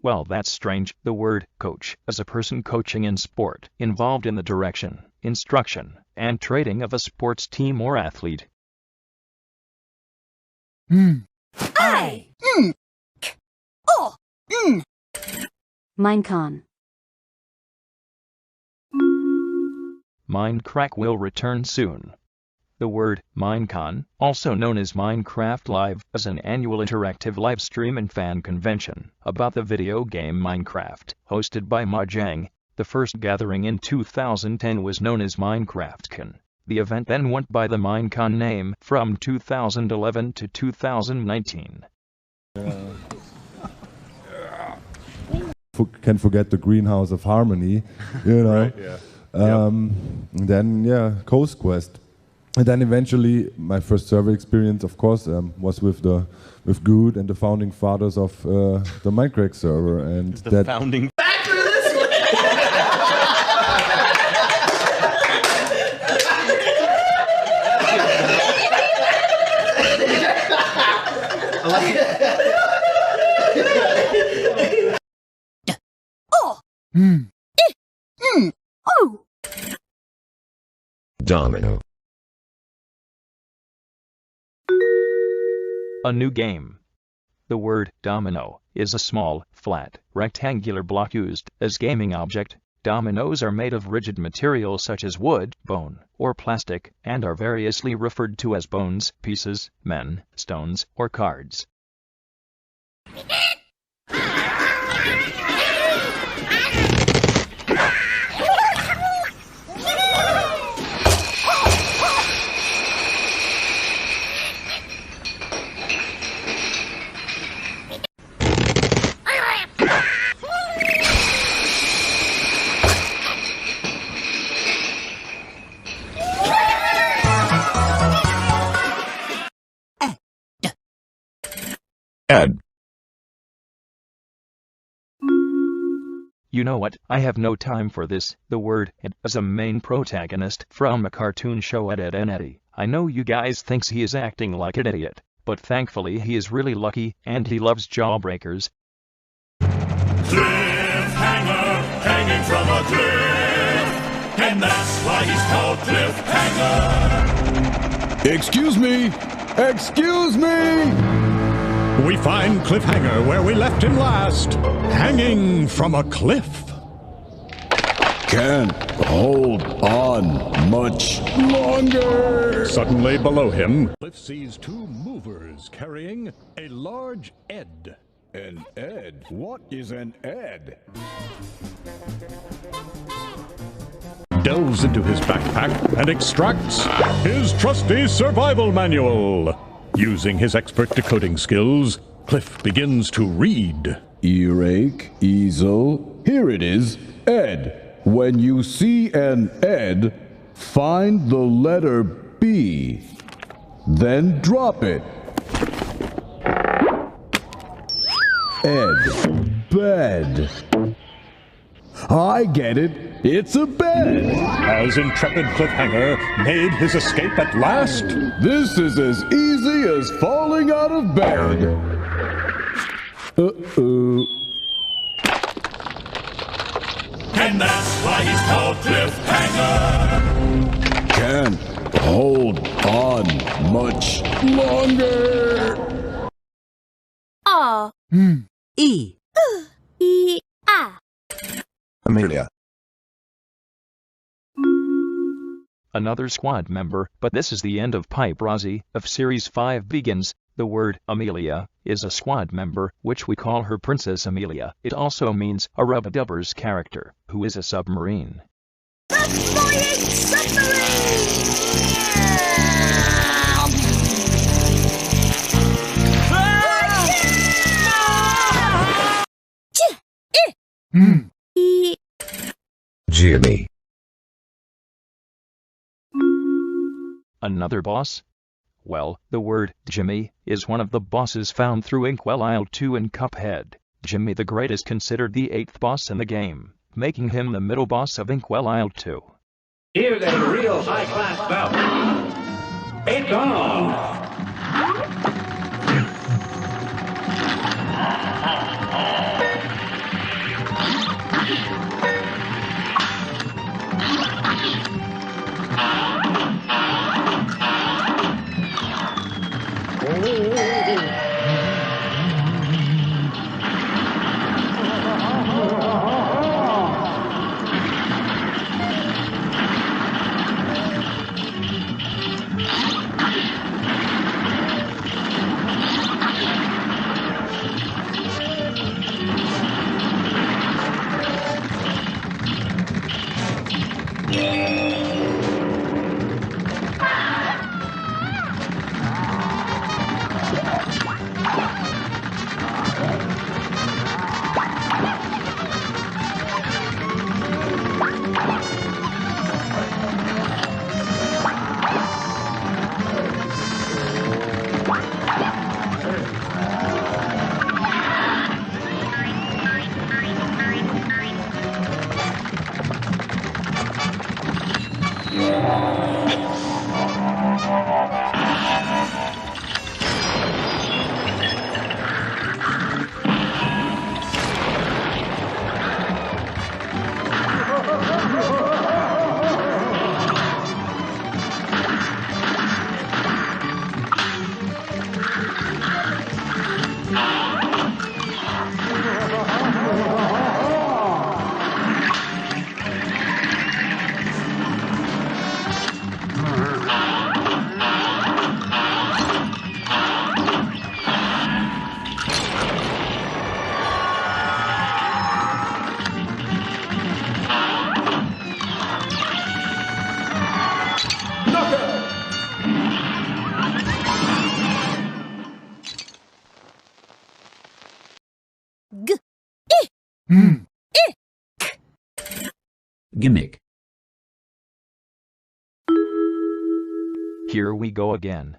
Well, that's strange. The word coach is a person coaching in sport, involved in the direction, instruction, and training of a sports team or athlete. I. Oh. Minecon. Minecraft will return soon. The word Minecon, also known as Minecraft Live, is an annual interactive live stream and fan convention about the video game Minecraft, hosted by Mojang. The first gathering in 2010 was known as MinecraftCon. The event then went by the Minecon name from 2011 to 2019. Can forget the greenhouse of harmony, you know. Right, yeah. Then Coast Quest, and then eventually my first server experience, of course, was with Good and the founding fathers of the Minecraft server, and the founding. Back to this way. Oh. Oh. Domino. A new game. The word domino is a small, flat, rectangular block used as gaming object. Dominoes are made of rigid material such as wood, bone, or plastic, and are variously referred to as bones, pieces, men, stones, or cards. Ed. You know what? I have no time for this. The word Ed is a main protagonist from a cartoon show Ed, Edd n Eddy. I know you guys thinks he is acting like an idiot, but thankfully he is really lucky and he loves jawbreakers. Cliffhanger, hanging from a cliff, and that's why he's called Cliffhanger. Excuse me! Excuse me! We find Cliffhanger where we left him last, hanging from a cliff. Can't hold on much longer. Suddenly below him, Cliff sees two movers carrying a large Ed. An Ed? What is an Ed? Delves into his backpack and extracts his trusty survival manual. Using his expert decoding skills, Cliff begins to read. earache, easel. Here it is, Ed. When you see an Ed, find the letter B. Then drop it. Ed. Bed. I get it. It's a bed. Has intrepid cliffhanger made his escape at last? This is as easy as falling out of bed. Uh-oh. And that's why he's called Cliffhanger. Can't hold on much longer. A.A.I. Amelia. Another squad member, but this is the end of Pipe Rozzy of Series 5 begins. The word Amelia is a squad member, which we call her Princess Amelia. It also means a Rubber-Dubbers character, who is a submarine. Jimmy. Another boss? Well, the word Jimmy is one of the bosses found through Inkwell Isle 2 in Cuphead. Jimmy the Great is considered the 8th boss in the game, making him the middle boss of Inkwell Isle 2. Here's a real high-class bout. It's on! Gimmick. Here we go again.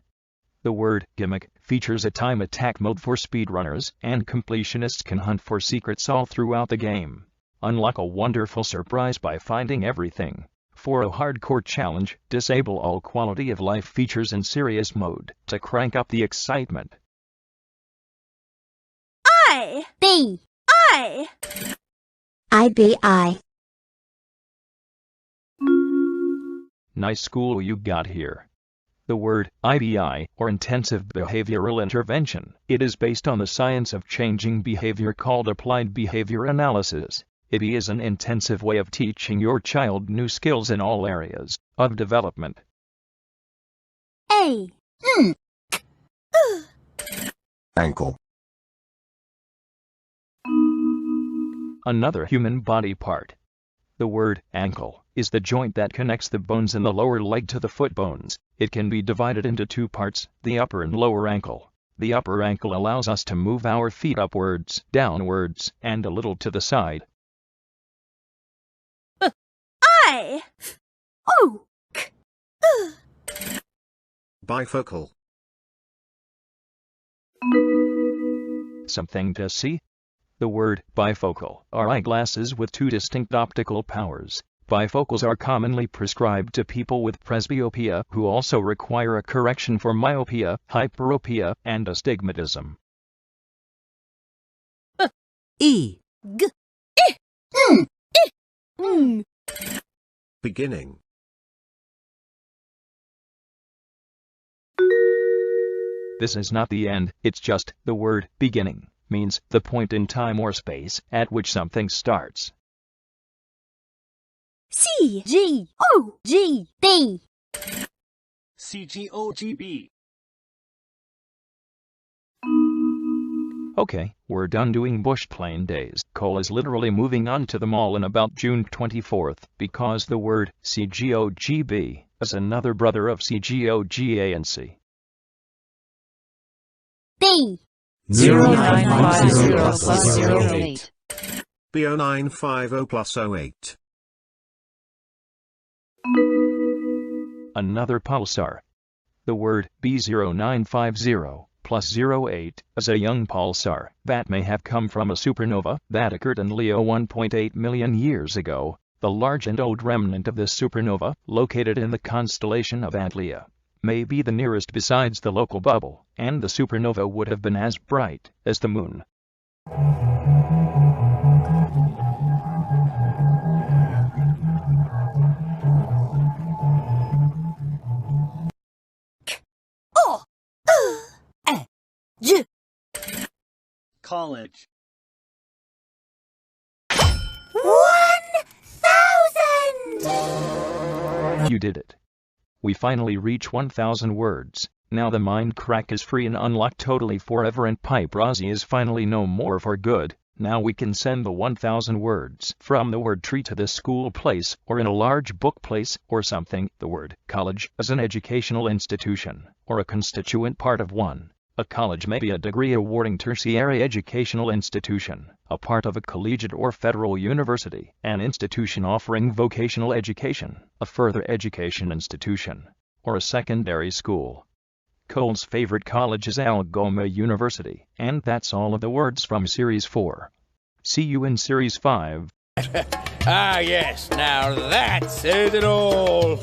The word gimmick features a time attack mode for speedrunners, and completionists can hunt for secrets all throughout the game. Unlock a wonderful surprise by finding everything. For a hardcore challenge, disable all quality of life features in serious mode to crank up the excitement. I-B-I. I-B-I. Nice school you got here. The word IBI, or Intensive Behavioral Intervention, it is based on the science of changing behavior called Applied Behavior Analysis. IBI is an intensive way of teaching your child new skills in all areas of development. Ankle. Another human body part. The word ankle is the joint that connects the bones in the lower leg to the foot bones. It can be divided into two parts, the upper and lower ankle. The upper ankle allows us to move our feet upwards, downwards, and a little to the side. I. O. K. Bifocal. Something to see? The word bifocal are eyeglasses with two distinct optical powers. Bifocals are commonly prescribed to people with presbyopia who also require a correction for myopia, hyperopia, and astigmatism. E. G. I. I. Beginning. This is not the end, it's just the word beginning means the point in time or space at which something starts. C-G-O-G-B. C-GOGB. Okay, we're done doing bush plane days. Cole is literally moving on to the mall in about June 24th because the word C-GOGB is another brother of C-GOGA and C. B. 0950 plus 08. B0950 plus 08. Another pulsar. The word B0950 plus 08 is a young pulsar that may have come from a supernova that occurred in Leo 1.8 million years ago, the large and old remnant of this supernova, located in the constellation of Amelia, may be the nearest besides the local bubble, and the supernova would have been as bright as the moon. College. 1,000! You did it. We finally reach 1,000 words. Now the mind crack is free and unlocked totally forever, and Pipe Rozzy is finally no more for good. Now we can send the 1,000 words from the word tree to the school place, or in a large book place, or something. The word college is an educational institution, or a constituent part of one. A college may be a degree-awarding tertiary educational institution, a part of a collegiate or federal university, an institution offering vocational education, a further education institution, or a secondary school. Cole's favorite college is Algoma University, and that's all of the words from Series 4. See you in Series 5. Ah yes, now that says it all.